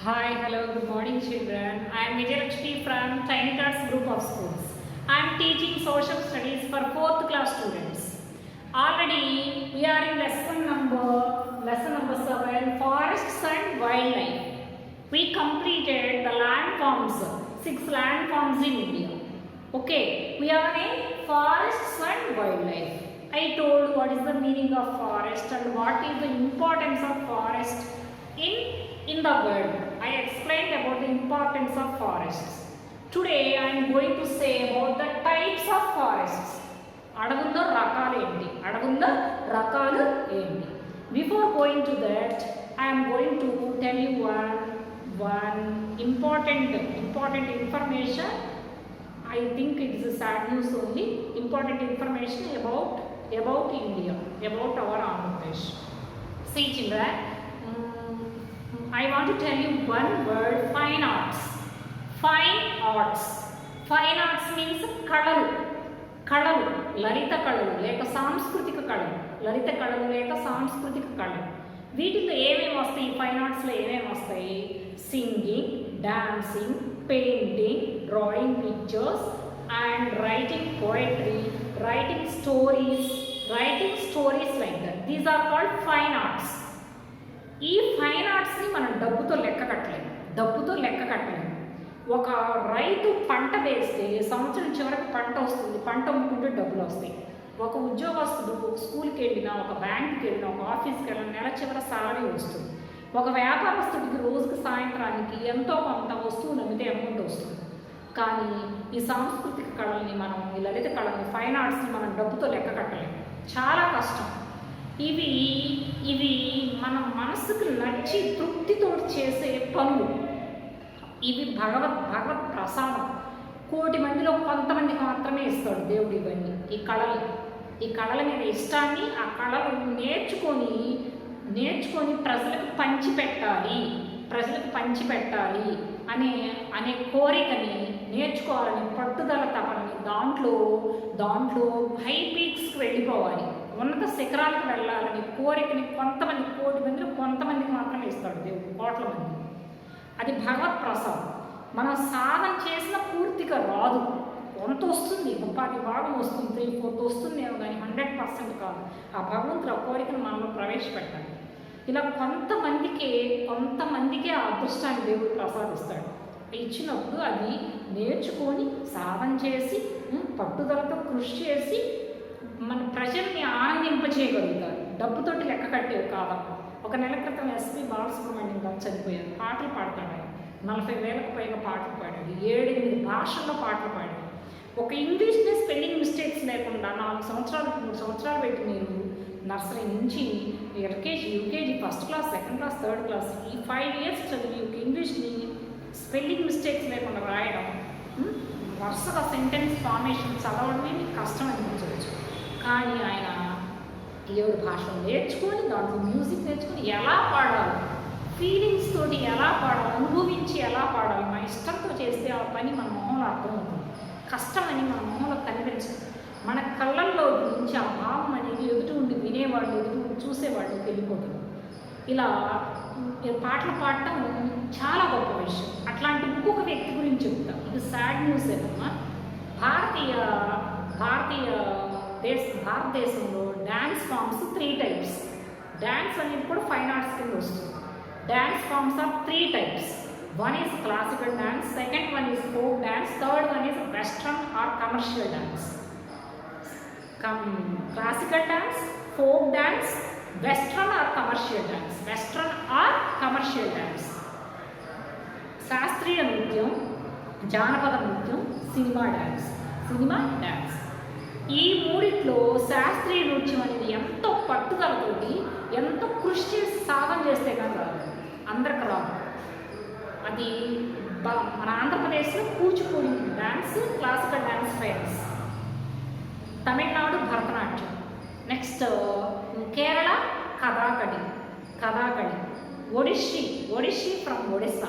Hi, hello, good morning children. I am Vijayalakshmi from Tiny Tots Group of Schools. I am teaching social studies for 4th class students. Already we are in lesson number 7, forests and wildlife. We completed the landforms, 6 landforms in India. Okay, we are in forests and wildlife. I told what is the meaning of forest and what is the importance of forest in the world. I explained about the importance of forests. Today I am going to say about the types of forests. అడవుల్లో రకాలు ఏంటి, అడవుల్లో రకాలు ఏంటి. Before going to that, I am going to tell you one important information. I think it is a sad news only. Important information about India, about our Andhra Pradesh. See children, I want to tell you one word, fine arts. Fine arts. Fine arts means కళలు, లలిత కళలు లేక సాంస్కృతిక కళలు, లలిత కళలు లేక సాంస్కృతిక కళలు. వీటిలో ఏమేమి వస్తాయి, ఫైన్ ఆర్ట్స్లో ఏమేమి వస్తాయి? Singing, dancing, painting, drawing pictures and writing poetry, writing stories like that. These are called fine arts. ఈ ఫైన్ ఆర్ట్స్ని మనం డబ్బుతో లెక్క కట్టలేము. ఒక రైతు పంట వేస్తే సంవత్సరం చివరికి పంట వస్తుంది, పంట అమ్ముకుంటే డబ్బులు వస్తాయి. ఒక ఉద్యోగస్తుడు ఒక స్కూల్కి వెళ్ళినా, ఒక బ్యాంక్కి వెళ్ళినా, ఒక ఆఫీస్కి వెళ్ళినా నెల చివర సాలరీ వస్తుంది. ఒక వ్యాపారస్తుడికి రోజుకి సాయంత్రానికి ఎంతో కొంత వస్తువులు అమ్మితే అమౌంట్ వస్తుంది. కానీ ఈ సాంస్కృతిక కళల్ని మనం, ఈ లలిత కళల్ని, ఫైన్ ఆర్ట్స్ని మనం డబ్బుతో లెక్క కట్టలేము, చాలా కష్టం. ఇవి మన మనసుకు నచ్చి తృప్తితో చేసే పనులు. ఇవి భగవత్ ప్రసాదం. కోటి మందిలో కొంతమందికి మాత్రమే ఇస్తాడు దేవుడు ఇవన్నీ. ఈ కళల మీద ఇష్టాన్ని, ఆ కళలు నేర్చుకొని ప్రజలకు పంచిపెట్టాలి అనే కోరికని, నేర్చుకోవాలని పట్టుదల తపని, దాంట్లో హై పీక్స్కి వెళ్ళిపోవాలి, ఉన్నత శిఖరాలకు వెళ్ళాలని కోరికని కోటి మందిలో కొంతమందికి మాత్రమే ఇస్తాడు దేవుడు, కోట్ల మంది. అది భగవత్ ప్రసాదం. మనం సాధన చేసిన పూర్తిగా రాదు, కొంత వస్తుంది, 30% వస్తుంది, 3/4 వస్తుందేమో, కానీ 100% కాదు. ఆ భగవంతుడు ఆ కోరికను మనలో ప్రవేశపెట్టాలి. ఇలా కొంతమందికే ఆ అదృష్టాన్ని దేవుడు ప్రసాదిస్తాడు. ఇచ్చినప్పుడు అది నేర్చుకొని సాధన చేసి పట్టుదలతో కృషి చేసి మన ప్రజల్ని ఆనందింపచేయగలుగుతారు. డబ్బుతోటి లెక్క కట్టేవి కాదమ్మా. ఒక నెల క్రితం ఎస్పి బాలసుబ్రహ్మణ్యం గారు చనిపోయారు. పాటలు పాడతాడు ఆయన, 40,000కు పైగా పాటలు పాడాడు, 7-8 భాషల్లో పాటలు పాడాడు. ఒక ఇంగ్లీష్ని స్పెల్లింగ్ మిస్టేక్స్ లేకుండా 3 సంవత్సరాలు పెట్టి మీరు నర్సరీ నుంచి LKG, UKG, first class, second class, third class, ఈ 5 ఇయర్స్ చదివి ఒక ఇంగ్లీష్ని స్పెల్లింగ్ మిస్టేక్స్ లేకుండా రాయడం, వరుసగా సెంటెన్స్ ఫార్మేషన్ చదవడమే మీకు కష్టం అనిపించవచ్చు. కానీ ఆయన 7 భాషలు నేర్చుకొని, దాంట్లో మ్యూజిక్ నేర్చుకొని ఎలా పాడాలి, ఫీలింగ్స్ తోటి ఎలా పాడాలి, అనుభవించి ఎలా పాడాలి, మన ఇష్టంతో చేస్తే ఆ పని మన మొహంలో అర్థమవుతుంది. కష్టమని మన మొహంలో కనిపించదు. మన కళ్ళల్లో నుంచి ఆ భావం అనేది ఎదుటి ఉండి వినేవాళ్ళు, ఎదుటి ఉండి చూసేవాళ్ళు వెళ్ళిపోతుంది. ఇలా పాటలు పాడటం చాలా గొప్ప విషయం. అట్లాంటి ఇంకొక వ్యక్తి గురించి చెప్తాం. ఇది సాడ్ న్యూస్ ఏదమ్మా. భారతదేశంలో డ్యాన్స్ ఫామ్స్ 3 టైప్స్. డ్యాన్స్ అనేది కూడా ఫైన్ ఆర్ట్స్ కింద వస్తుంది. Dance forms are 3 types. One is classical dance, second one is folk dance, third one is western or commercial dance. Classical dance, folk dance, western or commercial dance. శాస్త్రీయ నృత్యం, జానపద నృత్యం, cinema dance. ఈ మూడిట్లో శాస్త్రీయ నృత్యం అనేది ఎంతో పట్టుదలతోటి, ఎంతో కృషి చేసి సాధన చేస్తే కానీ రాదు, అందరికి రాదు. అది మన ఆంధ్రప్రదేశ్లో Kuchipudi dance, classical dance famous. Tamil Nadu Bharatanatyam, next Kerala Kathakali, Odissi from Odisha,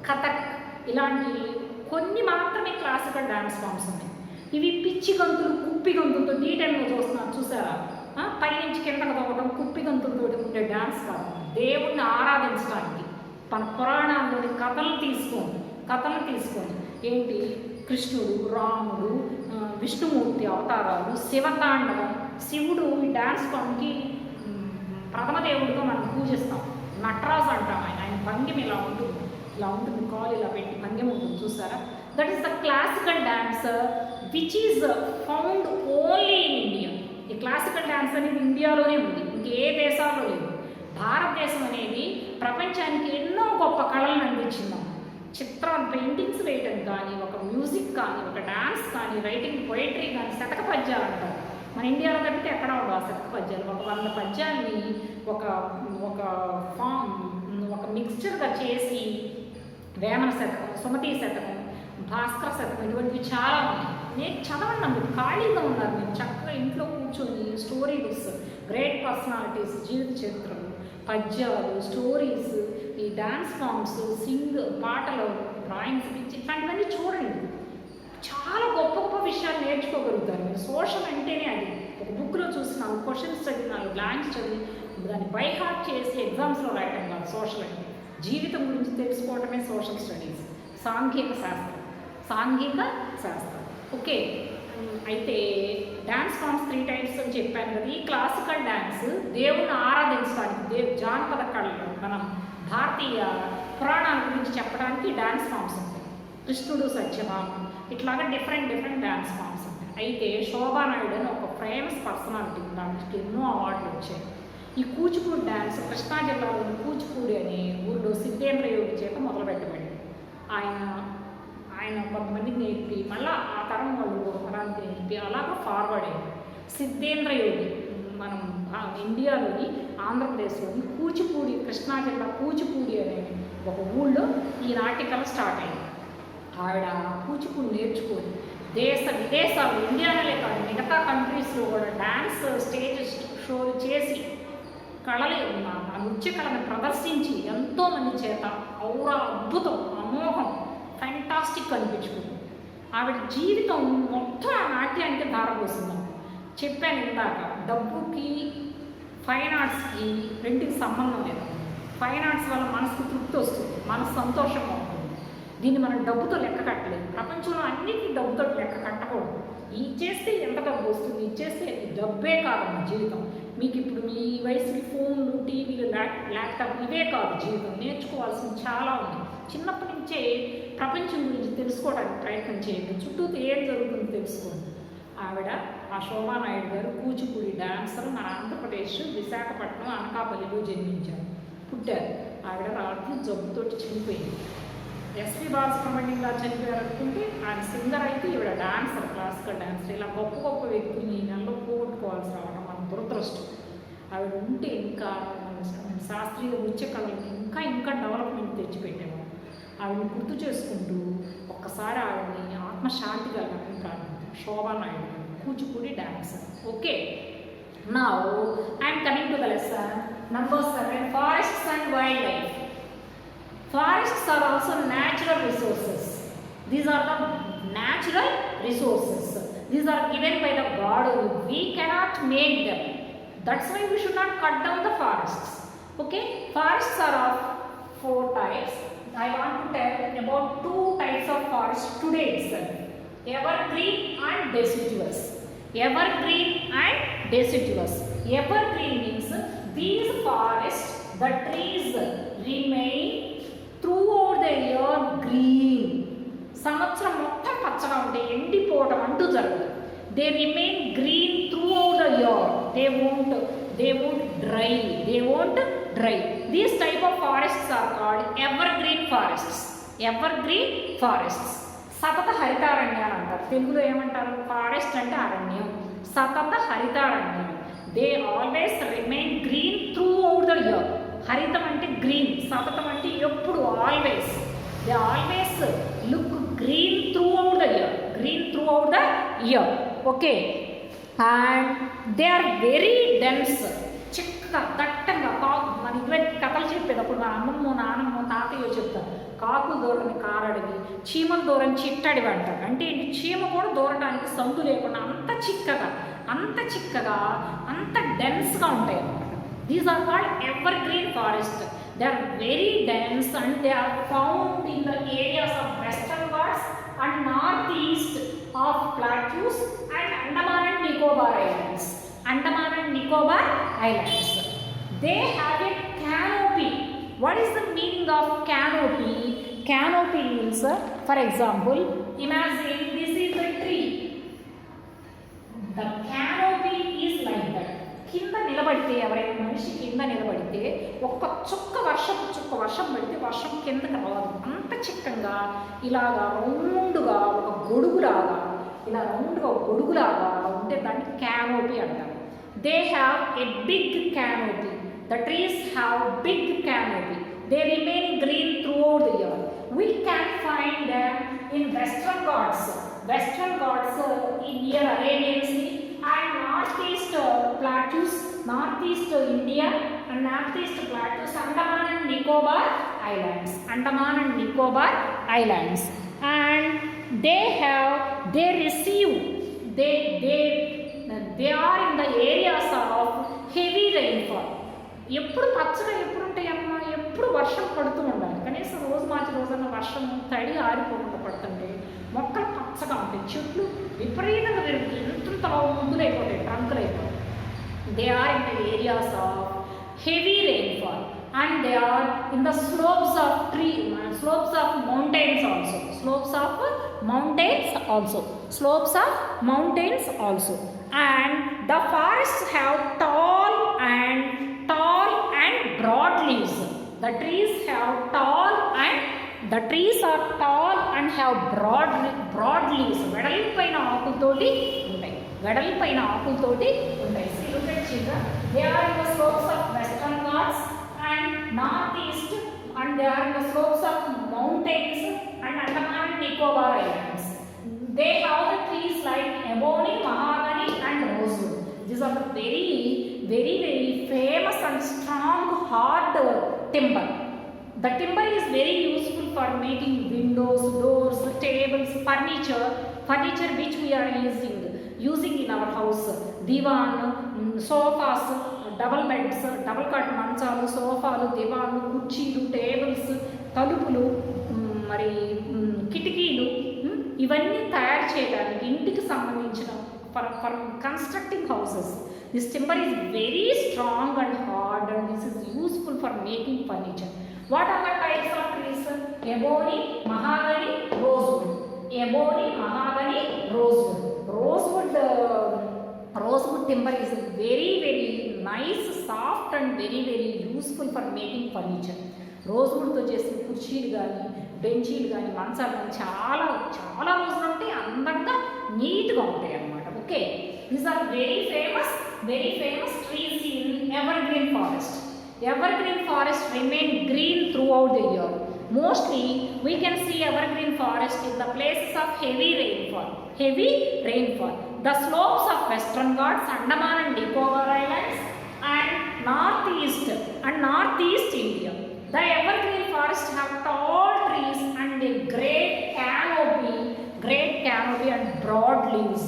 Kathak. ఇలాంటి కొన్ని మాత్రమే క్లాసికల్ డ్యాన్స్ ఫామ్స్ ఉన్నాయి. ఇవి పిచ్చి గంతులు, కుప్పి గంతులతో డీటెయిల్గా చూసారా, పైనుంచి కిందకు తవ్వడం, కుప్పి గంతులతో ఉండే డ్యాన్స్ కాదు. దేవుణ్ణి ఆరాధించడానికి, మన పురాణాల్లోని కథలను తీసుకొని ఏంటి కృష్ణుడు, రాముడు, విష్ణుమూర్తి అవతారాలు, శివతాండవం. శివుడు ఈ డ్యాన్స్ ఫామ్కి ప్రథమ దేవుడిగా మనం పూజిస్తాం. నటరాజు అంటాం. ఆయన భంగిమ ఇలా ఉంటుంది, కాలు ఇలా పెట్టి భంగిమ ఉంటుంది, చూసారా? That is the classical dance which is found only in India. ఈ క్లాసికల్ డ్యాన్స్ అనేది ఇండియాలోనే ఉంది, ఇంకే దేశాల్లో లేదు. భారతదేశం అనేది ప్రపంచానికి ఎన్నో గొప్ప కళలను అందించింది. పెయింటింగ్స్ వేయటం కానీ, ఒక మ్యూజిక్ కానీ, ఒక డ్యాన్స్ కానీ, రైటింగ్, పోయిటరీ కానీ, శతక పద్యాలు అంటారు. మన ఇండియాలో తప్పితే ఎక్కడ ఉండవు ఆ శతక పద్యాలు. ఒక 100 పద్యాల్ని ఒక మిక్స్చర్గా చేసి వేమన శతకం, సుమతి శతకం, భాస్కర శతకం ఇటువంటివి చాలా ఉన్నాయి. నేను చదవండి, మీరు ఖాళీగా ఉన్నారు, మీరు చక్కగా ఇంట్లో కూర్చొని స్టోరీస్, గ్రేట్ పర్సనాలిటీస్ జీవిత చరిత్రలు, పద్యాలు, స్టోరీస్, ఈ డ్యాన్స్ ఫామ్స్, పాటలు, డ్రాయింగ్స్, ఇట్లాంటివన్నీ చూడండి. చాలా గొప్ప గొప్ప విషయాలు నేర్చుకోగలుగుతారు మీరు. సోషల్ అంటేనే అది. ఒక బుక్లో చూసినాను, క్వశ్చన్స్ చదివినాను, బ్లాంక్స్ చదివి దాన్ని బై హార్ట్ చేసి ఎగ్జామ్స్లో రాయటం కాదు. సోషల్ అంటే జీవితం గురించి తెలుసుకోవటమే సోషల్ స్టడీస్, సాంఘిక శాస్త్రం. ఓకే, అయితే డ్యాన్స్ ఫామ్స్ 3 టైప్స్ అని చెప్పాను కదా. ఈ క్లాసికల్ డ్యాన్స్ దేవుణ్ణి ఆరాధించడానికి, జానపద కళలు, మనం భారతీయ పురాణాల గురించి చెప్పడానికి డ్యాన్స్ ఫామ్స్ ఉంటాయి. కృష్ణుడు, సత్యభామ, ఇట్లాగా డిఫరెంట్ డ్యాన్స్ ఫామ్స్ ఉంటాయి. అయితే శోభానాయుడు అని ఒక ఫేమస్ పర్సనాలిటీ, దానికి ఎన్నో అవార్డులు వచ్చాయి. ఈ కూచిపూడి డ్యాన్స్ కృష్ణా జిల్లాలోని కూచిపూడి అనే ఊళ్ళో సిద్ధేంద్ర యోగి చేత మొదలుపెట్టబడింది. ఆయన కొంతమందికి నేర్పి మళ్ళీ ఆ తరం వాళ్ళు ఒక తరానికి నేర్పి అలాగా ఫార్వర్డ్ అయ్యారు. సిద్ధేంద్ర యోగి మనం ఇండియాలోని ఆంధ్రప్రదేశ్లోని కూచిపూడి, కృష్ణా జిల్లా కూచిపూడి అనే ఒక ఊళ్ళో ఈ నాటికలు స్టార్ట్ అయ్యాయి. ఆవిడ కూచిపూడి నేర్చుకొని దేశ విదేశాలు, ఇండియాలోనే కాదు మిగతా కంట్రీస్లో కూడా డ్యాన్స్ స్టేజ్ షోలు చేసి నృత్య కళను ప్రదర్శించి ఎంతోమంది చేత అద్భుతం, అమోఘం, ఫ్యాంటాస్టిక్ అనిపించుకుంది. ఆవిడ జీవితం మొత్తం ఆ నాట్యానికి ధారపోసింది. చెప్పాను ఇందాక, డబ్బుకి ఫైన్ ఆర్ట్స్కి రెండుకి సంబంధం లేదు. ఫైన్ ఆర్ట్స్ వల్ల మనసుకు తృప్తి వస్తుంది, మనసు సంతోషంగా ఉంటుంది. దీన్ని మనం డబ్బుతో లెక్క కట్టలేదు. ప్రపంచంలో అన్నిటికీ డబ్బుతో లెక్క కట్టకూడదు. ఇచ్చేస్తే ఎంత డబ్బు వస్తుంది, ఇచ్చేస్తే డబ్బే కాదు మన జీవితం. మీకు ఇప్పుడు మీ వయసుకి ఫోన్లు, టీవీలు, ల్యాప్టాప్ ఇవే కాదు జీవితం. నేర్చుకోవాల్సింది చాలా ఉంది. చిన్నప్పటి నుంచే ప్రపంచం గురించి తెలుసుకోవడానికి ప్రయత్నం చేయండి. చుట్టూ ఏం జరుగుతుందో తెలుసుకోండి. ఆవిడ ఆ శోభానాయుడు గారు కూచిపూడి డాన్సర్, మన ఆంధ్రప్రదేశ్ విశాఖపట్నం అనకాపల్లిలో పుట్టారు. ఆవిడ రాత్రి జబ్బుతోటి చనిపోయింది. ఎస్పి బాలసుబ్రహ్మణ్యం గారు చనిపోయారు అనుకుంటే ఆయన సింగర్ అయితే ఈవిడ డాన్సర్, క్లాసికల్ డాన్సర్. ఇలా గొప్ప గొప్ప వ్యక్తులు ఈ నెలలో పోగొట్టుకోవాల్సి రావడం మన దురదృష్టం. ఆవిడ ఉంటే ఇంకా శాస్త్రీయ నృత్య కళలను ఇంకా డెవలప్మెంట్ తెచ్చిపెట్టాము. ఆవిడని గుర్తు చేసుకుంటూ ఒక్కసారి ఆవిడని ఆత్మశాంతి కలగాలని ప్రారంభించాం. Shobha Naidu Kuchipudi dancer. Okay, now I'm coming to the lesson number 7, forests and wildlife. Forests are also natural resources. These are the natural resources. These are given by the God. We cannot make them. That's why we should not cut down the forests. Okay, forests are of 4 types. I want to tell about 2 types of forests today itself. Evergreen and deciduous. Evergreen and deciduous. Evergreen means these forests, the trees remain throughout the year green. సంవత్సరం మొత్తం పచ్చగా ఉంటాయి, ఎండిపోవడం అంటూ జరగదు. They remain green throughout the year. They won't dry. These type of forests are called evergreen forests. Evergreen forests. సతత హరితారణ్యాలు అంటారు. తెలుగులో ఏమంటారు? ఫారెస్ట్ అంటే అరణ్యం, సతత హరితారణ్యం. They always remain green throughout the year. హరితం అంటే గ్రీన్, సతతం అంటే ఎప్పుడు, always. They always look green throughout the year. Green throughout the year. Okay, and they are very dense. చిక్కగా దట్టంగా మన ఇటువంటి కథలు చెప్పేటప్పుడు మా అమ్మమ్మ, నాన్నమ్మ, తాతయ్య చెప్తారు. కాకులు దూరని కారడివి, చీమలు దూరని చిట్టడివి అంటారు. అంటే చీమ కూడా దూరడానికి సందు లేకుండా అంత చిక్కగా అంత డెన్స్గా ఉంటాయి అన్నమాట. These are called evergreen forest. They are very dense and they are found in the areas of Western Ghats and northeast of plateaus and Andaman and Nicobar Islands. Andaman and Nicobar Islands. They have a canopy. What is the meaning of canopy? Canopy means, for example, imagine this is the tree. The canopy is like that. కింద నిలబడితే ఎవరైనా మనిషి కింద నిలబడితే ఒక్క చుక్క వర్షం పడితే వర్షం కిందకి రాదు. అంత చిక్కంగా ఇలాగా రౌండ్గా ఒక గొడుగులాగా ఇలా రౌండ్గా ఒక గొడుగులాగా ఉంటే దాన్ని క్యానోపీ అంటారు. They have a big canopy. The trees have big canopy. They remain green throughout the year. We can find them in Western Ghats. Western Ghats in near Arabian Sea and northeast plateaus, northeast India and northeast plateaus, Andaman and Nicobar Islands. Andaman and Nicobar Islands. And they receive, they are in the areas of heavy rainfall. ఎప్పుడు పచ్చగా ఎప్పుడు ఉంటాయమ్మా, ఎప్పుడు వర్షం పడుతూ ఉండాలి. కనీసం రోజు మార్చి రోజున వర్షం తడి ఆరిపోకుండా పడుతుంటే మొక్కలు పచ్చగా ఉంటాయి, చెట్లు విపరీతంగా పెరుగుతాయి, ఎంతంతలో ముగ్గులైపోతాయి, ట్రంకులు అయిపోతాయి. They are in the areas of heavy rainfall and they are in the slopes of mountains also. Slopes of mountains also. And the forests have tall and broad leaves. The trees are tall and have broad leaves. వెడల్పైన ఆకులతోటి ఉంటాయి. See, look at children. They are in the slopes of Western Ghats and northeast, and they are in the slopes of mountains and Andaman and Nicobar Islands. They have the trees like ebony, mahogany and rosewood. These are the very famous and strong hard timber. The timber is very useful for making windows, doors, tables, furniture which we are using in our house. Divan, sofas, double beds, double cot manchalu, sofalu, divanu, కుర్చీలు, tables, తలుపులు, మరి కిటికీలు, ఇవన్నీ తయారు చేయడానికి ఇంటికి సంబంధించిన for constructing houses. This timber is very strong and hard and this is useful for making furniture. What are the types of trees? Ebony, mahogany, rosewood. Ebony, mahogany, rosewood. Rosewood timber is very nice, soft and very useful for making furniture. Rosewood తో చేసిన కుర్చీలు కానీ, బెంచీలు కానీ, మంచాలు కానీ చాలా రోజులు ఉంటాయి, అందంగా నీట్గా ఉంటాయి అన్నమాట. Okay, these are very famous trees in evergreen forest. Evergreen forest remain green throughout the year. Mostly we can see evergreen forest in the places of heavy rainfall. The slopes of Western Ghats, Andaman and Nicobar Islands and northeast India. The evergreen forests have tall trees and a great canopy and broad leaves.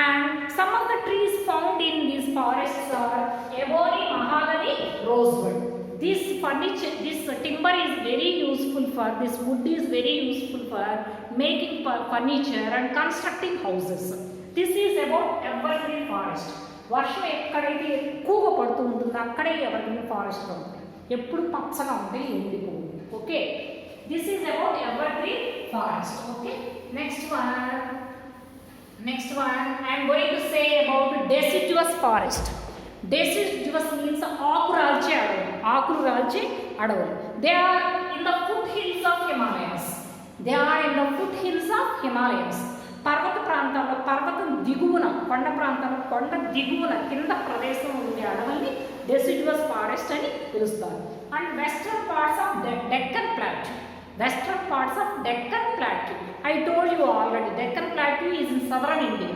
And some of the trees found in these forests are ebony, mahogany, rosewood. This timber is very useful for, this wood is very useful for making furniture and constructing houses. This is about evergreen forest. వర్షం ఎక్కడైతే ఎక్కువగా పడుతూ ఉంటుందో అక్కడే evergreen forest ఉంటుంది, ఎప్పుడు పచ్చగా ఉంటాయి, ఎండిపోవు. Okay, this is about evergreen forest. Okay, next one I am going to say about deciduous forest. Deciduous means ఆకులు రాల్చే అడవులు. They are in the foothills of Himalayas. పర్వత ప్రాంతాల్లో, పర్వతం దిగువన, కొండ ప్రాంతాల్లో, కొండ దిగువన కింద ప్రదేశం ఉండే అడవుల్ని deciduous forest అని పిలుస్తారు. And western parts of Deccan Plateau. I told you already, Deccan Plateau is in southern India.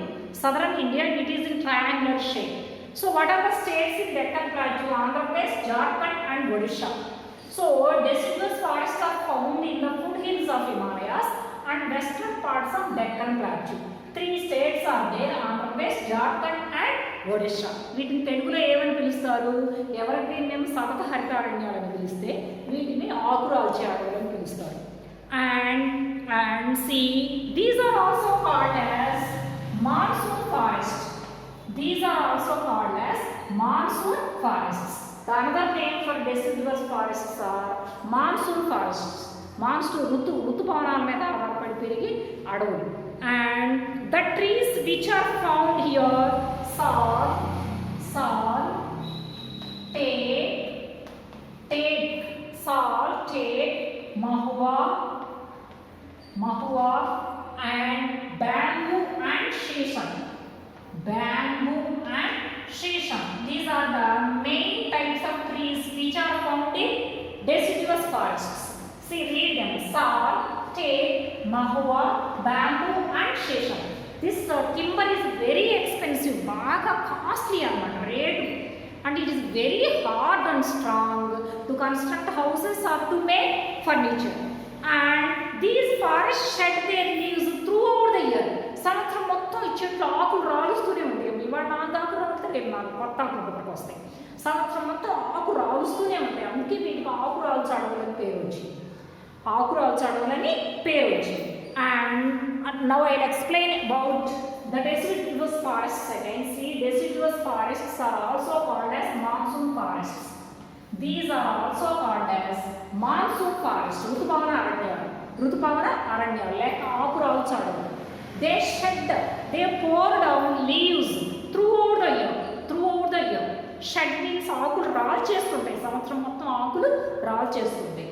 It is in triangular shape. So what are the states in Deccan Plateau? Andhra Pradesh, Jharkhand and Odisha. So deciduous forests are found in the foothills of Himalayas and western parts of Deccan Plateau. 3 states are there: Andhra Pradesh, Jharkhand and Odisha. వీటిని తెలుగులో ఏమని పిలుస్తారు? Ever green name సతత హరితారణ్యాలని పిలిస్తే వీటిని ఆకురాల్చే అడవులని పిలుస్తారు. And see, these are also called as monsoon forests. These are also called as monsoon forests. The another name for deciduous forests are monsoon forests. Monsoon ఋతుపవనాల మీద ఆధారపడి పెరిగి అడవులు. And the trees which are found here sal, teak, mahua and bamboo and shisham. These are the main types of trees which are found in deciduous forests. See, read them: sal, teak, mahua, bamboo and shisham. This timber is very expensive, baga costly anamata rate, and it is very hard and strong to construct houses or to make furniture. And these forests shed their leaves throughout the year. సంవత్సరం మొత్తం ఈ చెట్లు ఆకులు రాలుస్తూనే ఉంటాయి. ఇవాళ 4 ఆకులు రాలితే రేపు 4 కొత్త ఆకులు పుట్టుకొస్తాయి. సంవత్సరం మొత్తం ఆకు రాలుస్తూనే ఉంటాయి. అందుకే వీటికి ఆకు రాల్చే అడవులని పేరు వచ్చింది. And now I'll explain about the deciduous forests again. See, deciduous forests are also called as monsoon forests. These are also called as monsoon forests. ఋతుపవన అరణ్యాలు లేక ఆకురాల్చే అడవులు. They pour down leaves throughout the year. Shed means ఆకులు రాల్చేస్తుంటాయి. సంవత్సరం మొత్తం ఆకులు రాల్చేస్తుంటాయి.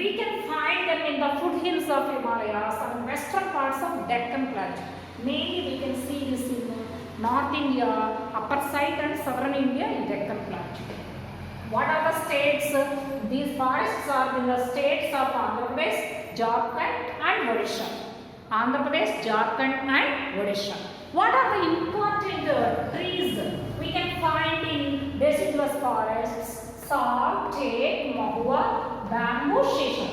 We can find them in the foothills of Himalayas and western parts of Deccan Plateau. Mainly we can see this in North India, upper side, and southern India in Deccan Plateau. What are the states? These forests are in the states of Andhra Pradesh, Jharkhand and Odisha. What are the important trees we can find in deciduous forests? Sal, teak, mahua, bamboo, shisham.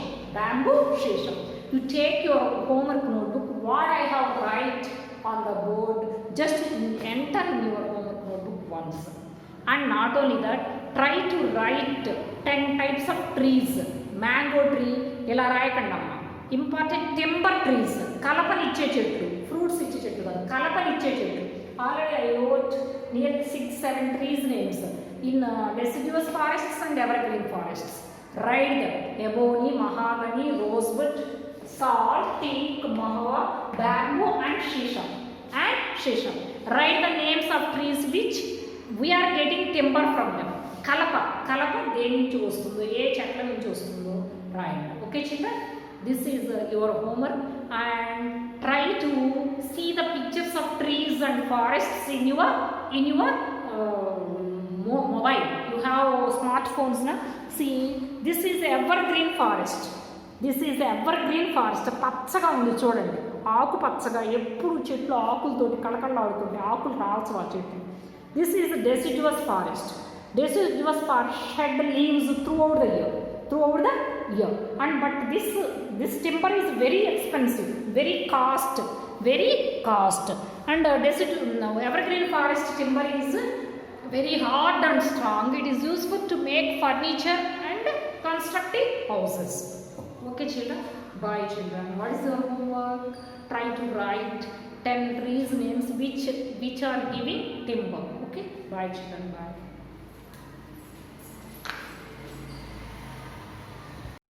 You take your homework notebook, what I have write on the board, just enter in your homework notebook once. And not only that, try to write 10 types of trees. Mango tree, ఇలా రాయకండమ్మా. Important timber trees, కలపనిచ్చే చెట్లు, fruits ఇచ్చే చెట్లు కాదు, కలపనిచ్చే చెట్లు. Already I wrote nearly 6-7 trees names in deciduous forests and evergreen forests. Write them: ebony, mahogany, rosewood, sal, teak, mahua, bamboo and shisham. Write the names of trees which we are getting timber from them. కలప దేని నుంచి వస్తుందో, ఏ చెట్ల నుంచి వస్తుందో రాయండి. Okay children, this is your homework, and try to see the pictures of trees and forests in your mobile. You have smartphones na. See, this is evergreen forest. పచ్చగా ఉంది చూడండి, ఆకు పచ్చగా, ఎప్పుడు చెట్లు ఆకులతోటి కళకళలాడుతుంటే ఆకులు రాల్చవా చెట్లు. This is the deciduous forest. Deciduous forest shed leaves throughout the year. And but this timber is very expensive, very cost. And evergreen forest timber is very hard and strong. It is useful to make furniture and constructing houses. Okay children, bye children. What is your homework? Try to write 10 trees names which are giving timber. Okay, bye children, bye.